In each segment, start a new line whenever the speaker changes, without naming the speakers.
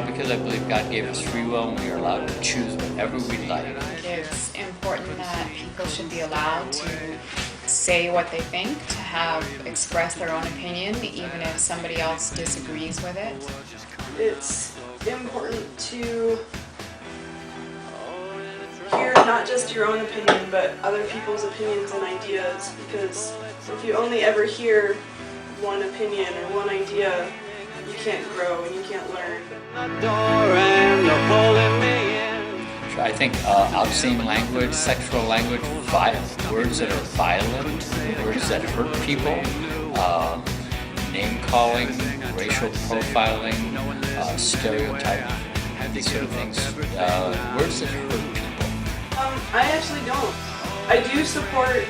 Because I believe God gave us free will and we are allowed to choose whatever we like.
It's important that people should be allowed to say what they think, to express their own opinion, even if somebody else disagrees with it.
It's important to hear not just your own opinion, but other people's opinions and ideas, because if you only ever hear one opinion or one idea, you can't grow and you can't learn.
I think obscene language, sexual language, words that are violent, words that hurt people, name-calling, racial profiling, stereotype, these sort of things, words that hurt people.
I actually don't. I do support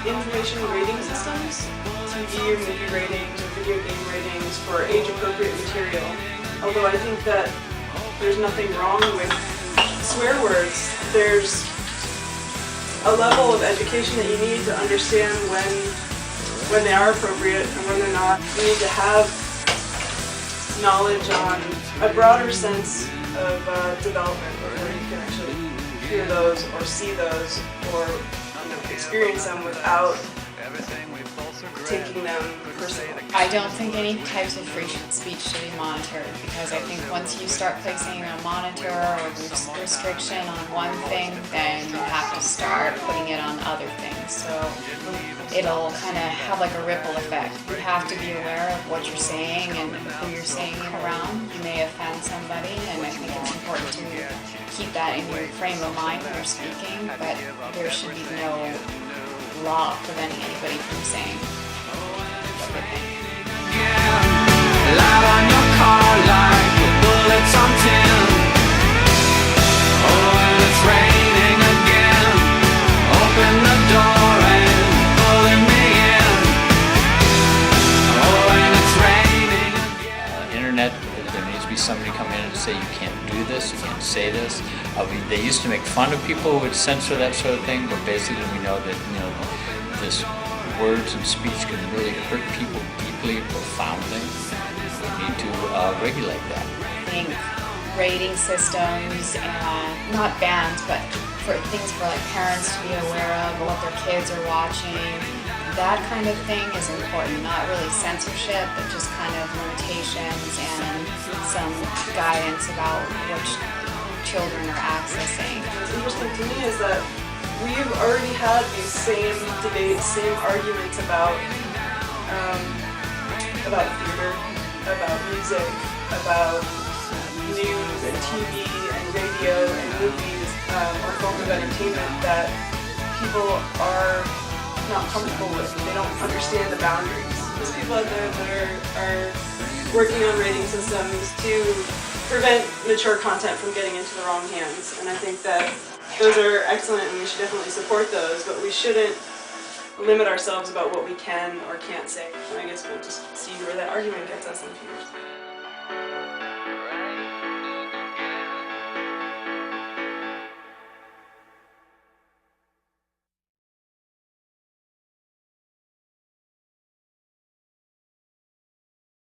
information rating systems, TV or movie ratings or video game ratings for age-appropriate material, although I think that there's nothing wrong with swear words. There's a level of education that you need to understand when they are appropriate and when they're not. You need to have knowledge on a broader sense of development, where you can actually hear those or see those or experience them without taking them personally.
I don't think any types of free speech should be monitored, because I think once you start placing a monitor or restriction on one thing, then you have to start putting it on other things. So it'll kind of have like a ripple effect. You have to be aware of what you're saying and who you're saying it around. You may offend somebody, and I think it's important to keep that in your frame of mind when you're speaking, but there should be no law preventing anybody from saying what they think.
Light on your car like bullets on tin. Oh, and it's raining again. Open the door and pulling me in. Oh, and it's raining again.
Internet, there needs to be somebody come in and say you can't do this, you can't say this. They used to make fun of people who would censor that sort of thing, but basically we know that this words and speech can really hurt people deeply and profoundly. We need to regulate that.
I think rating systems and not bans, but for things for like parents to be aware of what their kids are watching, that kind of thing is important. Not really censorship, but just kind of limitations and some guidance about which children are accessing.
What's interesting to me is that we've already had these same debates, same arguments about theater, about music, about news and TV and radio and movies or form of entertainment that people are not comfortable with. They don't understand the boundaries. There's people out there that are working on rating systems to prevent mature content from getting into the wrong hands, and I think that those are excellent and we should definitely support those, but we shouldn't limit ourselves about what we can or can't say. And I guess we'll just see where that argument gets us in a few years.